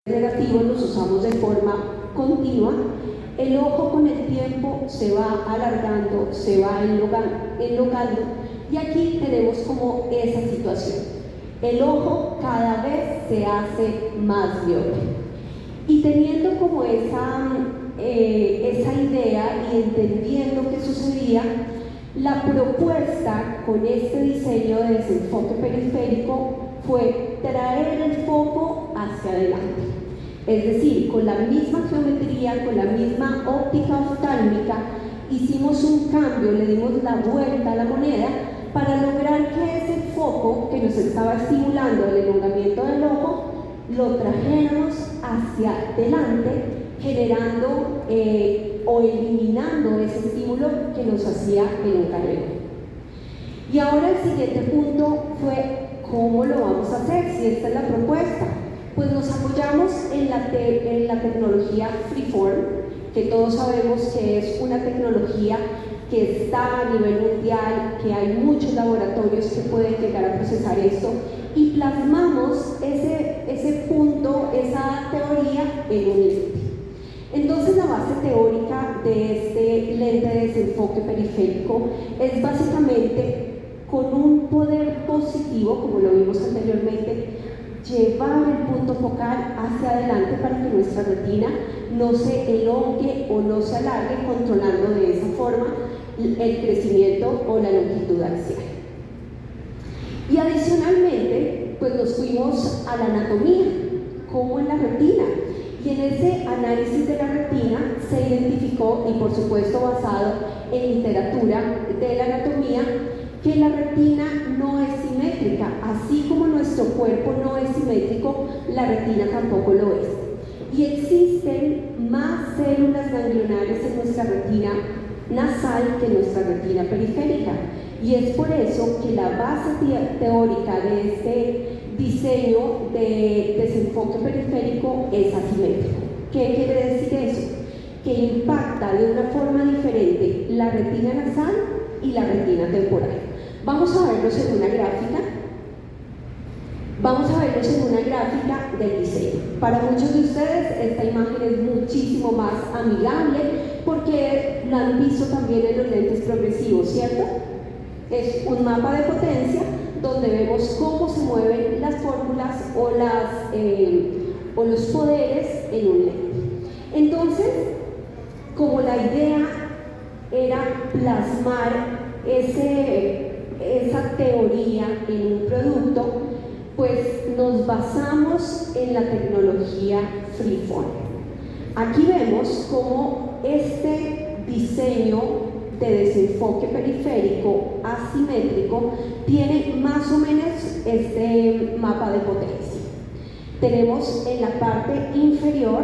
negativos los usamos de forma continua, el ojo con el tiempo se va alargando, se va enlocando, y aquí tenemos como esa situación. El ojo cada vez se hace más miope. Y teniendo como esa idea y entendiendo qué sucedía, la propuesta con este diseño de desenfoque periférico fue traer el foco hacia adelante. Es decir, con la misma geometría, con la misma óptica oftálmica, hicimos un cambio, le dimos la vuelta a la moneda para lograr que ese foco que nos estaba estimulando el elongamiento del ojo, lo trajéramos hacia adelante, generando o eliminando ese estímulo que nos hacía elongar el ojo. Y ahora el siguiente punto fue, ¿cómo lo vamos a hacer? Si esta es la propuesta, pues nos apoyamos en la tecnología Freeform, que todos sabemos que es una tecnología que está a nivel mundial, que hay muchos laboratorios que pueden llegar a procesar esto, y plasmamos ese punto, esa teoría en un lente. Entonces la base teórica de este lente de desenfoque periférico es básicamente, con un poder positivo, como lo vimos anteriormente, llevar el punto focal hacia adelante para que nuestra retina no se elongue o no se alargue, controlando de esa forma el crecimiento o la longitud axial. Y adicionalmente, pues nos fuimos a la anatomía, como en la retina, y en ese análisis de la retina se identificó, y por supuesto basado en literatura de la anatomía, que la retina no es simétrica. Así como nuestro cuerpo no es simétrico, la retina tampoco lo es. Y existen más células ganglionales en nuestra retina nasal que en nuestra retina periférica. Y es por eso que la base teórica de este diseño de desenfoque periférico es asimétrico. ¿Qué quiere decir eso? Que impacta de una forma diferente la retina nasal y la retina temporal. Vamos a verlos en una gráfica. Vamos a verlos en una gráfica del diseño. Para muchos de ustedes esta imagen es muchísimo más amigable porque la han visto también en los lentes progresivos, ¿cierto? Es un mapa de potencia donde vemos cómo se mueven las fórmulas o los poderes en un lente. Entonces, como la idea era plasmar esa teoría en un producto, pues nos basamos en la tecnología Freeform. Aquí vemos cómo este diseño de desenfoque periférico asimétrico tiene más o menos este mapa de potencia. Tenemos en la parte inferior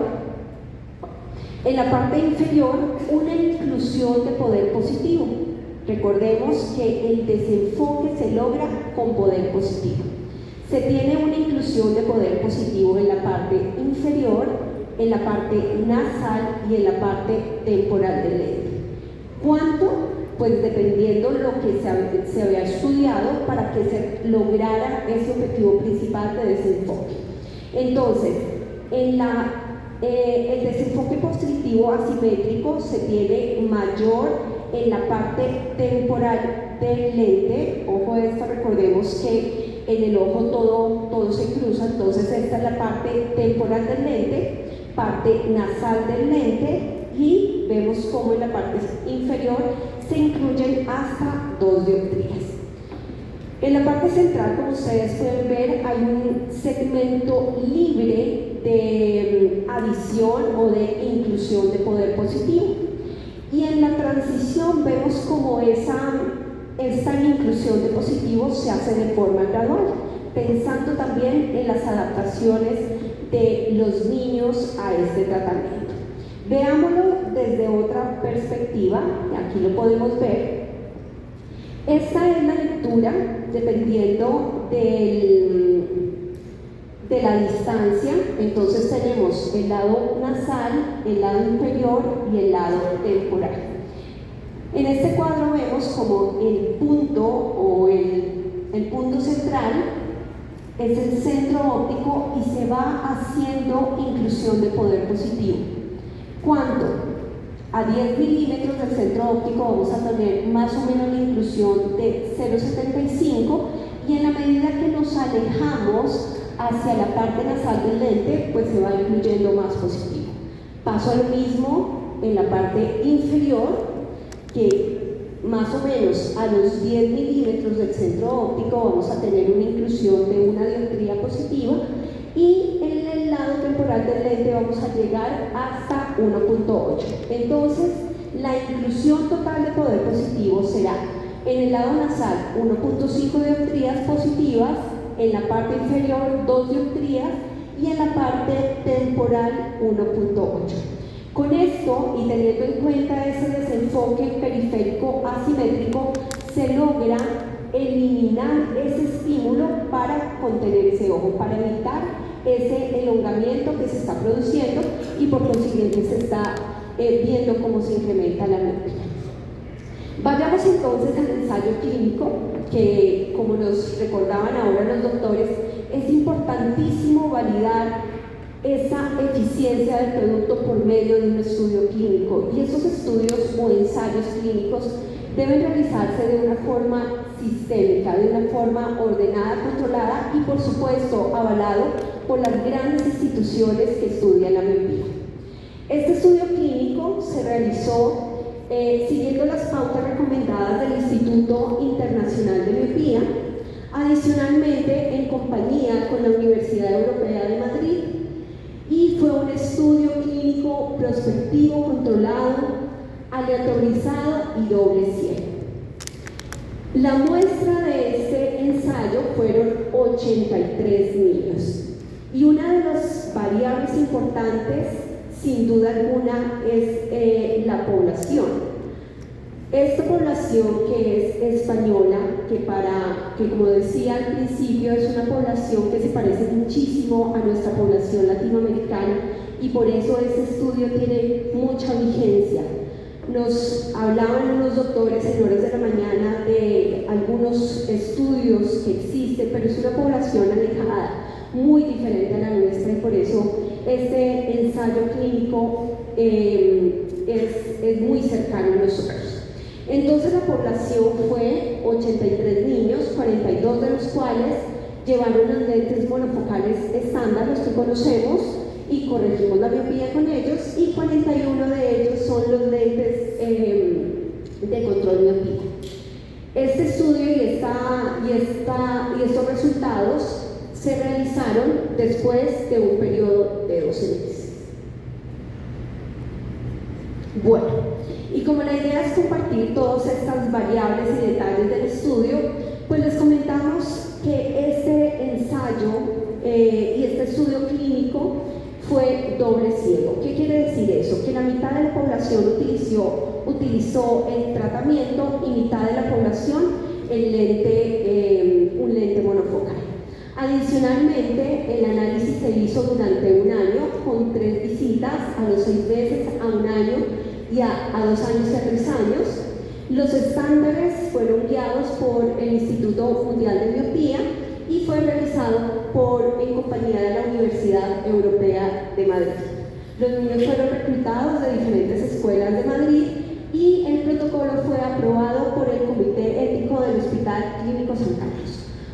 una inclusión de poder positivo. Recordemos que el desenfoque se logra con poder positivo. Se tiene una inclusión de poder positivo en la parte inferior, en la parte nasal y en la parte temporal del lente. ¿Cuánto? Pues dependiendo lo que se había estudiado para que se lograra ese objetivo principal de desenfoque. Entonces, el desenfoque positivo asimétrico se tiene mayor en la parte temporal del lente. Ojo, esto, recordemos que en el ojo todo se cruza, entonces esta es la parte temporal del lente, parte nasal del lente, y vemos cómo en la parte inferior se incluyen hasta 2 dioptrías. En la parte central, como ustedes pueden ver, hay un segmento libre de adición o de inclusión de poder positivo. Y en la transición vemos cómo esta inclusión de positivos se hace de forma gradual, pensando también en las adaptaciones de los niños a este tratamiento. Veámoslo desde otra perspectiva, aquí lo podemos ver. Esta es la lectura dependiendo de la distancia. Entonces tenemos el lado nasal, el lado inferior y el lado temporal. En este cuadro vemos como el punto o el punto central es el centro óptico y se va haciendo inclusión de poder positivo. ¿Cuánto? A 10 milímetros del centro óptico vamos a tener más o menos la inclusión de 0,75, y en la medida que nos alejamos hacia la parte nasal del lente, pues se va incluyendo más positivo. Paso a lo mismo en la parte inferior, que más o menos a los 10 milímetros del centro óptico vamos a tener una inclusión de una dioptría positiva, y en el lado temporal del lente vamos a llegar hasta 1.8. Entonces, la inclusión total de poder positivo será en el lado nasal 1.5 dioptrías positivas, en la parte inferior 2 dioptrías y en la parte temporal 1.8. Con esto, y teniendo en cuenta ese desenfoque periférico asimétrico, se logra eliminar ese estímulo para contener ese ojo, para evitar ese elongamiento que se está produciendo, y por consiguiente se está viendo cómo se incrementa la miopía. Vayamos entonces al ensayo clínico, que, como nos recordaban ahora los doctores, es importantísimo validar esa eficiencia del producto por medio de un estudio clínico, y esos estudios o ensayos clínicos deben realizarse de una forma sistémica, de una forma ordenada, controlada y, por supuesto, avalado por las grandes instituciones que estudian la miopía. Este estudio clínico se realizó siguiendo las pautas recomendadas del Instituto Internacional de Miopía, adicionalmente en compañía con la Universidad Europea de Madrid, y fue un estudio clínico prospectivo, controlado, aleatorizado y doble ciego. La muestra de este ensayo fueron 83 niños, y una de las variables importantes, sin duda alguna, es la población. Esta población, que es española, que como decía al principio, es una población que se parece muchísimo a nuestra población latinoamericana, y por eso este estudio tiene mucha vigencia. Nos hablaban los doctores en horas de la mañana de algunos estudios que existen, pero es una población alejada, muy diferente a la nuestra, y por eso este ensayo clínico es muy cercano a nosotros. Entonces la población fue 83 niños, 42 de los cuales llevaron los lentes monofocales estándar, los que conocemos, y corregimos la miopía con ellos, y 41 de ellos son los lentes de control miopía. Este estudio y estos resultados se realizaron después de un periodo de 12 meses. Bueno, y como la idea es compartir todas estas variables y detalles del estudio, pues les comentamos que este ensayo y este estudio clínico fue doble ciego. ¿Qué quiere decir eso? Que la mitad de la población utilizó el tratamiento, y mitad de la población un lente monofocal. Adicionalmente, el análisis se hizo durante un año, con 3 visitas, a los 6 meses, a un año y a 2 años y a 3 años. Los estándares fueron guiados por el Instituto Mundial de Miopía y fue realizado en compañía de la Universidad Europea de Madrid. Los niños fueron reclutados de diferentes escuelas de Madrid, y el protocolo fue aprobado por el Comité Ético del Hospital Clínico San Carlos.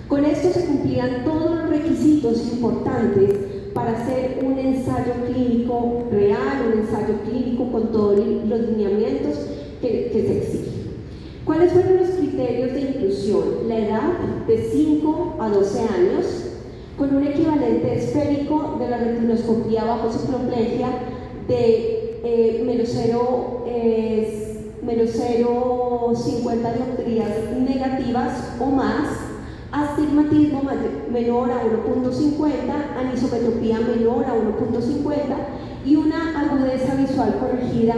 Con esto se cumplían todos los requisitos importantes para hacer un ensayo clínico real, un ensayo clínico con todos los lineamientos que se exigen. ¿Cuáles fueron los criterios de inclusión? La edad de 5 a 12 años, con un equivalente esférico de la retinoscopía bajo cicloplegia de menos 0,50 dioptrías negativas o más, astigmatismo menor a 1.50, anisometropía menor a 1.50 y una agudeza visual corregida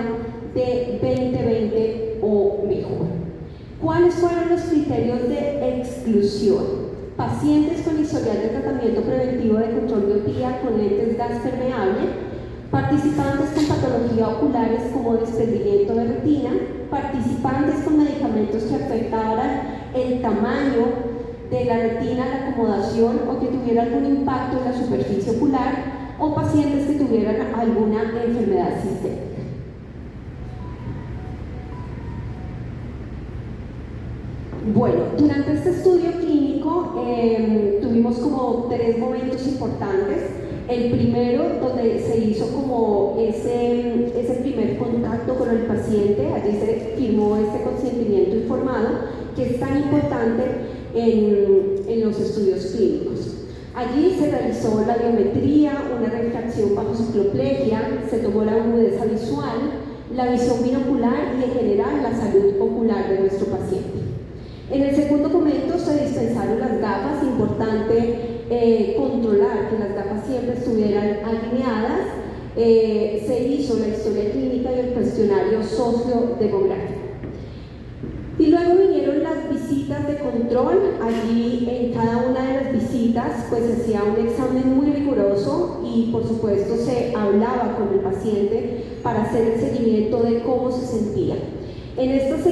de 20/20 o mejor. ¿Cuáles fueron los criterios de exclusión? Pacientes con historial de tratamiento preventivo de control miopía con lentes gas permeable, participantes con patología oculares como desprendimiento de retina, participantes con medicamentos que afectaran el tamaño de la retina, la acomodación o que tuviera algún impacto en la superficie ocular, o pacientes que tuvieran alguna enfermedad sistémica. Bueno, durante este estudio clínico tuvimos como 3 momentos importantes. El primero, donde se hizo como ese primer contacto con el paciente, allí se firmó este consentimiento informado, que es tan importante en los estudios clínicos. Allí se realizó la biometría, una refracción bajo cicloplegia, se tomó la agudeza visual, la visión binocular y en general la salud ocular de nuestro paciente. En el segundo momento se dispensaron las gafas, importante controlar que las gafas siempre estuvieran alineadas. Se hizo la historia clínica y el cuestionario sociodemográfico. Y luego vinieron las visitas de control. Allí en cada una de las visitas pues se hacía un examen muy riguroso y por supuesto se hablaba con el paciente para hacer el seguimiento de cómo se sentía. En estos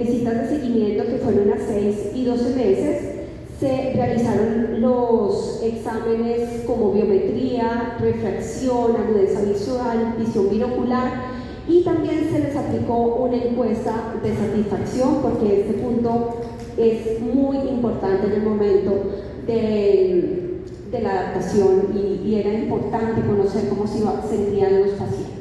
visitas de seguimiento, que fueron a 6 y 12 meses, se realizaron los exámenes como biometría, refracción, agudeza visual, visión binocular, y también se les aplicó una encuesta de satisfacción, porque este punto es muy importante en el momento de la adaptación y era importante conocer cómo se sentían los pacientes.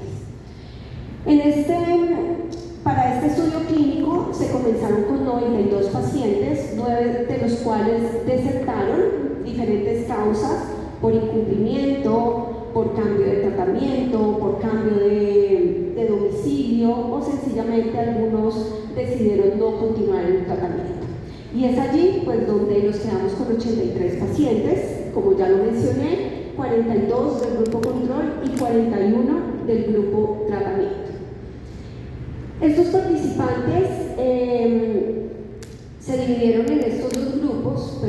Para este estudio clínico se comenzaron con 92 pacientes, 9 de los cuales desertaron, diferentes causas, por incumplimiento, por cambio de tratamiento, por cambio de domicilio o sencillamente algunos decidieron no continuar el tratamiento. Y es allí pues donde nos quedamos con 83 pacientes, como ya lo mencioné, 42 del grupo control y 41 del grupo tratamiento. Estos participantes se dividieron en estos 2 grupos,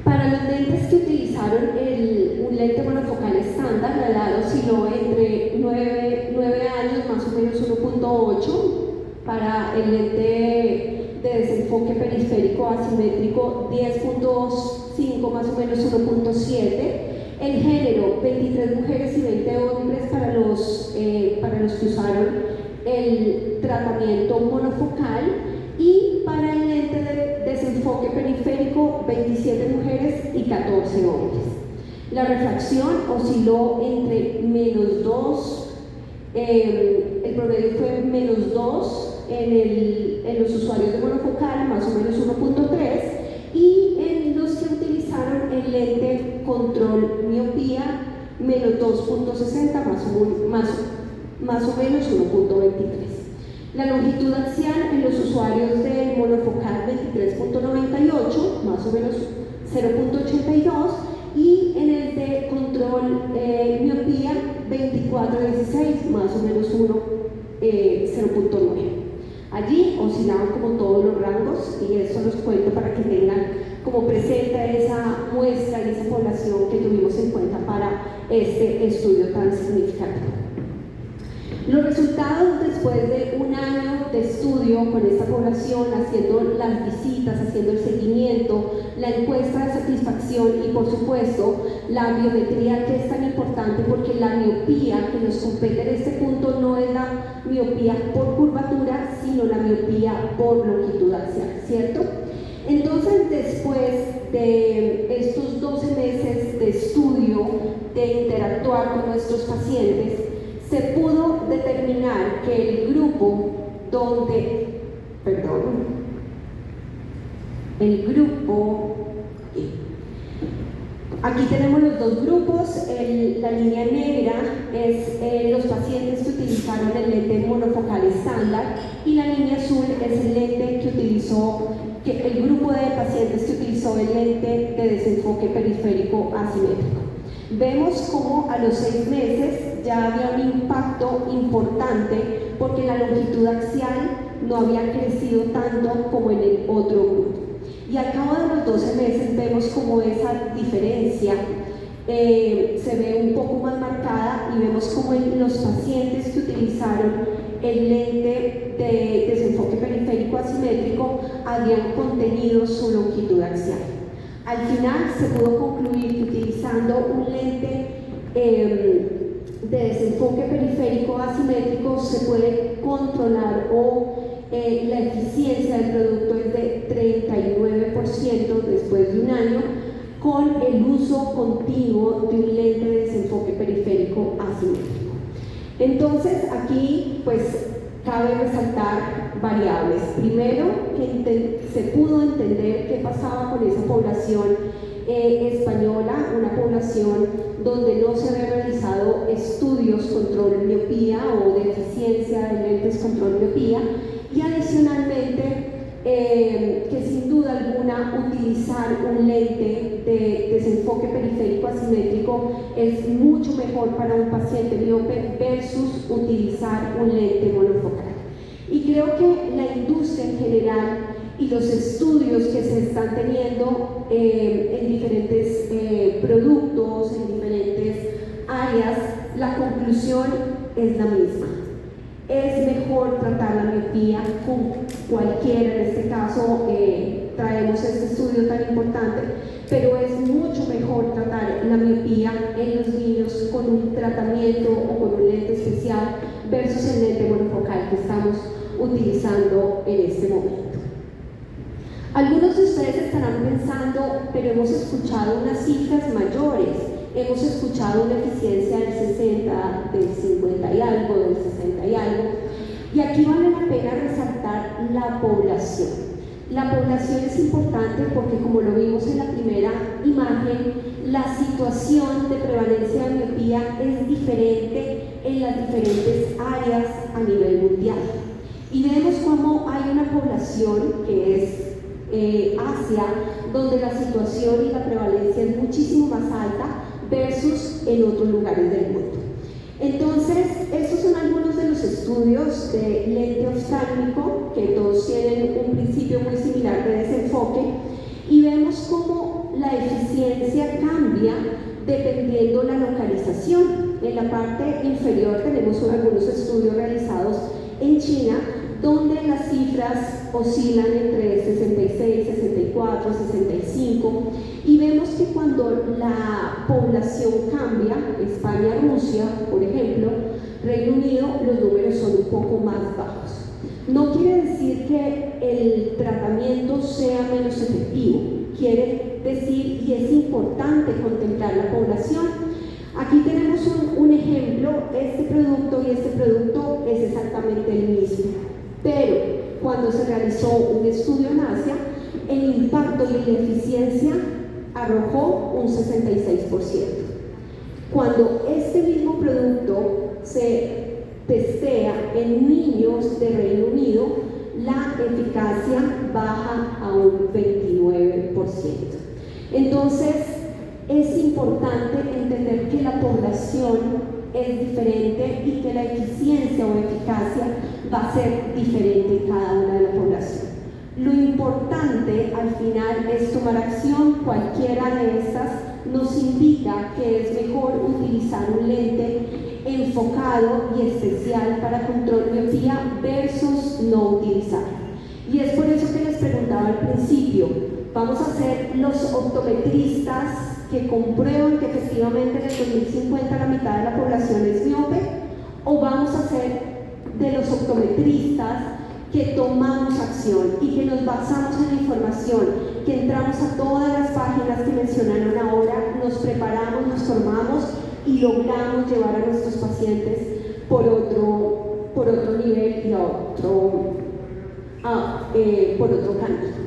Para los lentes que utilizaron un lente monofocal estándar, la edad osciló entre 9 años, más o menos 1.8, para el lente de desenfoque periférico asimétrico 10.5, más o menos 1.7. El género, 23 mujeres y 20 hombres para los que usaron el tratamiento monofocal, y para el lente de desenfoque periférico, 27 mujeres y 14 hombres. La refracción osciló entre -2, el promedio fue -2 en los usuarios de monofocal, más o menos 1.3, y en los que utilizaron el lente control miopía, -2.60, más o menos 1.23. La longitud axial en los usuarios de monofocal, 23.98, más o menos 0.82, y en el de control miopía, 24.16, más o menos 0.9. Allí oscilaban como todos los rangos, y eso los cuento para que tengan como presente esa muestra y esa población que tuvimos en cuenta para este estudio tan significativo. Los resultados después de un año de estudio con esta población, haciendo las visitas, haciendo el seguimiento, la encuesta de satisfacción y por supuesto la biometría, que es tan importante porque la miopía que nos compete en este punto no es la miopía por curvatura, sino la miopía por longitud axial, ¿cierto? Entonces, después de estos 12 meses de estudio, de interactuar con nuestros pacientes, se pudo determinar que el grupo aquí tenemos los 2 grupos. La línea negra es los pacientes que utilizaron el lente monofocal estándar, y la línea azul es el lente el grupo de pacientes que utilizó el lente de desenfoque periférico asimétrico. Vemos cómo a los 6 meses ya había un impacto importante porque la longitud axial no había crecido tanto como en el otro grupo. Y al cabo de los 12 meses vemos cómo esa diferencia se ve un poco más marcada, y vemos cómo los pacientes que utilizaron el lente de desenfoque periférico asimétrico habían contenido su longitud axial. Al final se pudo concluir que utilizando un lente de desenfoque periférico asimétrico se puede controlar la eficiencia del producto es de 39% después de un año con el uso continuo de un lente de desenfoque periférico asimétrico. Entonces aquí pues cabe resaltar variables. Primero, que se pudo entender qué pasaba con esa población española, una población donde no se habían realizado estudios control miopía o de eficiencia de lentes control miopía, y adicionalmente que sin duda alguna utilizar un lente de desenfoque periférico asimétrico es mucho mejor para un paciente miope versus utilizar un lente monofocal. Y creo que la industria en general y los estudios que se están teniendo en diferentes productos, en diferentes áreas, la conclusión es la misma. Es mejor tratar la miopía con cualquiera, en este caso traemos este estudio tan importante, pero es mucho mejor tratar la miopía en los niños con un tratamiento o con un lente especial versus el lente monofocal que estamos utilizando en este momento. Algunos de ustedes estarán pensando, pero hemos escuchado unas cifras mayores, hemos escuchado una eficiencia del 60, del 50 y algo, del 60 y algo, y aquí vale la pena resaltar la población. La población es importante porque, como lo vimos en la primera imagen, la situación de prevalencia de miopía es diferente en las diferentes áreas a nivel mundial. Y vemos cómo hay una población que es Asia, donde la situación y la prevalencia es muchísimo más alta versus en otros lugares del mundo. Entonces, estos son algunos de los estudios de lente oftálmico, que todos tienen un principio muy similar de desenfoque, y vemos cómo la eficiencia cambia dependiendo la localización. En la parte inferior tenemos algunos estudios realizados en China, donde las cifras oscilan entre 66, 64, 65, y vemos que cuando la población cambia, España, Rusia, por ejemplo, Reino Unido, los números son un poco más bajos. No quiere decir que el tratamiento sea menos efectivo, quiere decir, y es importante contemplar la población. Aquí tenemos un ejemplo, este producto y este producto es exactamente el mismo, pero cuando se realizó un estudio en Asia, el impacto y la eficiencia arrojó un 66%. Cuando este mismo producto se testea en niños de Reino Unido, la eficacia baja a un 29%. Entonces, es importante entender que la población es diferente y que la eficiencia o eficacia va a ser diferente en cada una de la población. Lo importante al final es tomar acción. Cualquiera de estas nos indica que es mejor utilizar un lente enfocado y especial para control de miopía versus no utilizarlo. Y es por eso que les preguntaba al principio, ¿vamos a ser los optometristas que comprueban que efectivamente en el 2050 la mitad de la población es miope, o vamos a ser de los optometristas que tomamos acción y que nos basamos en la información, que entramos a todas las páginas que mencionaron ahora, nos preparamos, nos formamos y logramos llevar a nuestros pacientes por otro nivel y por otro camino?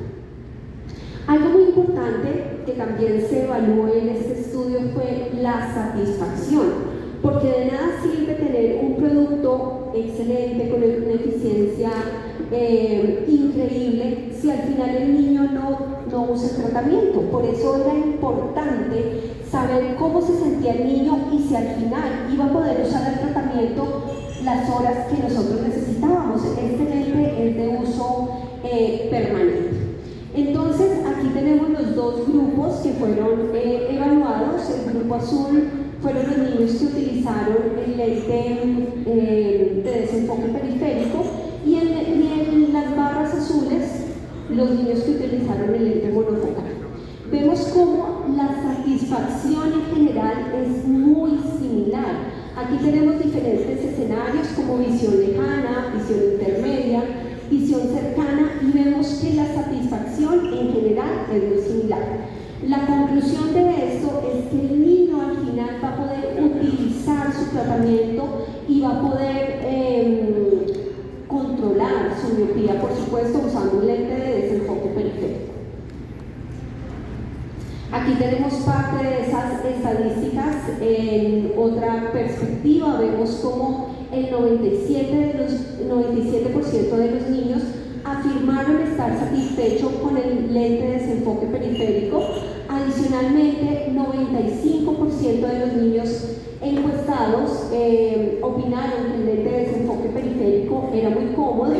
Algo muy importante que también se evaluó en este estudio fue la satisfacción, porque de nada sirve tener un producto excelente con una eficiencia increíble si al final el niño no usa el tratamiento. Por eso era importante saber cómo se sentía el niño y si al final iba a poder usar el tratamiento las horas que nosotros necesitábamos. Este lente es de uso permanente. Entonces, aquí tenemos los dos grupos que fueron evaluados. El grupo azul fueron los niños que utilizaron el lente de desenfoque periférico, y en las barras azules los niños que utilizaron el lente monofocal. Vemos cómo la satisfacción en general es muy similar. Aquí tenemos diferentes escenarios como visión lejana, visión intermedia, visión cercana, y vemos que la satisfacción en general es muy similar. La conclusión de esto es que el niño al final va a poder utilizar su tratamiento y va a poder controlar su miopía, por supuesto, usando un lente de desenfoque periférico. Aquí tenemos parte de esas estadísticas. En otra perspectiva vemos cómo el 97% de los niños afirmaron estar satisfechos con el lente de desenfoque periférico. Adicionalmente, 95% de los niños encuestados opinaron que el lente de desenfoque periférico era muy cómodo,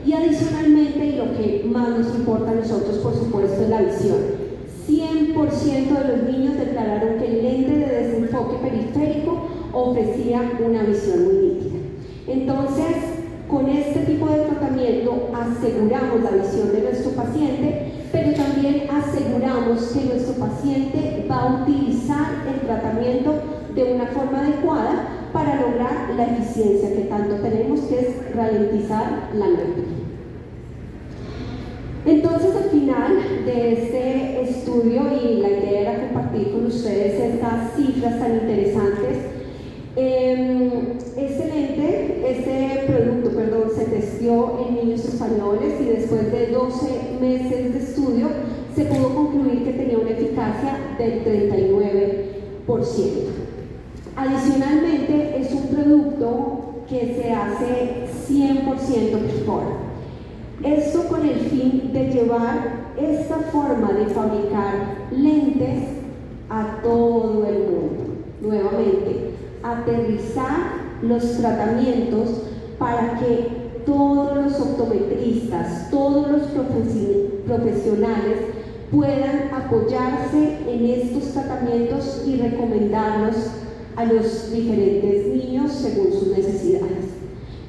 y adicionalmente, y lo que más nos importa a nosotros, por supuesto, es la visión. 100% de los niños declararon que el lente de desenfoque periférico ofrecía una visión muy nítida. Entonces, con este tipo de tratamiento aseguramos la visión de nuestro paciente, pero también aseguramos que nuestro paciente va a utilizar el tratamiento de una forma adecuada para lograr la eficiencia que tanto tenemos, que es ralentizar la miopía. Entonces, al final de este estudio, y la idea era compartir con ustedes estas cifras tan interesantes, este producto, se testeó en niños españoles, y después de 12 meses de estudio se pudo concluir que tenía una eficacia del 39%. Adicionalmente, es un producto que se hace 100% before. Esto con el fin de llevar esta forma de fabricar lentes a todo el mundo. Nuevamente, aterrizar los tratamientos para que todos los optometristas, todos los profesionales puedan apoyarse en estos tratamientos y recomendarlos a los diferentes niños según sus necesidades.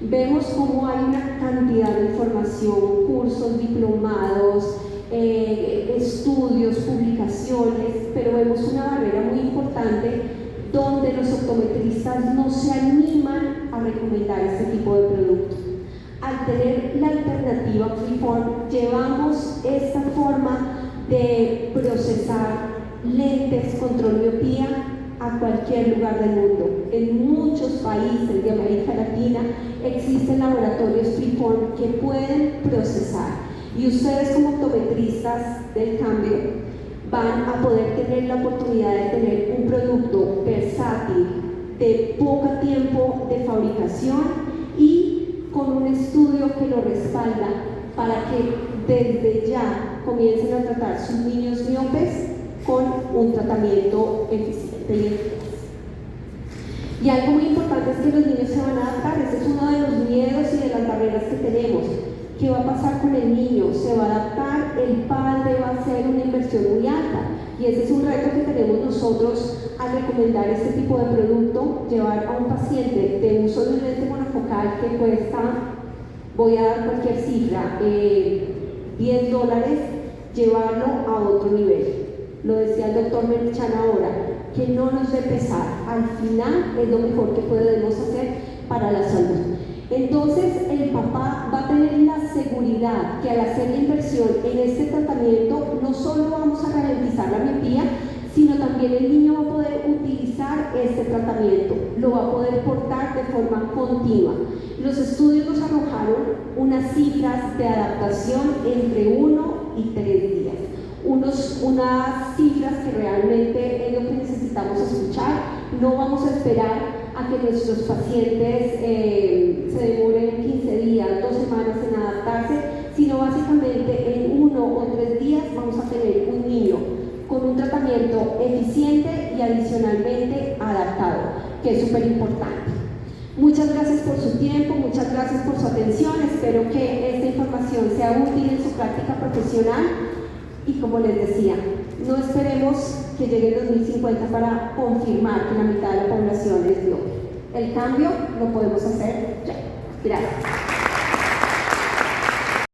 Vemos cómo hay una cantidad de información, cursos, diplomados, estudios, publicaciones, pero vemos una barrera muy importante donde los optometristas no se animan a recomendar este tipo de productos. Al tener la alternativa Freeform, llevamos esta forma de procesar lentes contra miopía a cualquier lugar del mundo. En muchos países de América Latina existen laboratorios Freeform que pueden procesar, y ustedes como optometristas del cambio van a poder tener la oportunidad de tener un producto versátil, de poco tiempo de fabricación y con un estudio que lo respalda para que desde ya comiencen a tratar sus niños miopes con un tratamiento eficiente y eficaz. Y algo muy importante es que los niños se van a adaptar. Ese es uno de los miedos y de las barreras que tenemos. ¿Qué va a pasar con el niño? ¿Se va a adaptar? El padre va a hacer una inversión muy alta, y ese es un reto que tenemos nosotros al recomendar este tipo de producto. Llevar a un paciente de uso de un lente monofocal que cuesta, voy a dar cualquier cifra, $10, llevarlo a otro nivel. Lo decía el doctor Merchan ahora, que no nos dé pesar, al final es lo mejor que podemos hacer para la salud. Entonces, el papá va a tener la seguridad que al hacer la inversión en este tratamiento, no solo vamos a ralentizar la miopía, sino también el niño va a poder utilizar este tratamiento, lo va a poder portar de forma continua. Los estudios nos arrojaron unas cifras de adaptación entre 1 y 3 días. Unas cifras que realmente es lo que necesitamos escuchar. No vamos a esperar a que nuestros pacientes se demoren 15 días, 2 semanas en adaptarse, sino básicamente en 1 o 3 días vamos a tener un niño con un tratamiento eficiente y adicionalmente adaptado, que es súper importante. Muchas gracias por su tiempo, muchas gracias por su atención. Espero que esta información sea útil en su práctica profesional. Y como les decía, no esperemos que llegue el 2050 para confirmar que la mitad de la población es miope. El cambio lo podemos hacer ya. Gracias.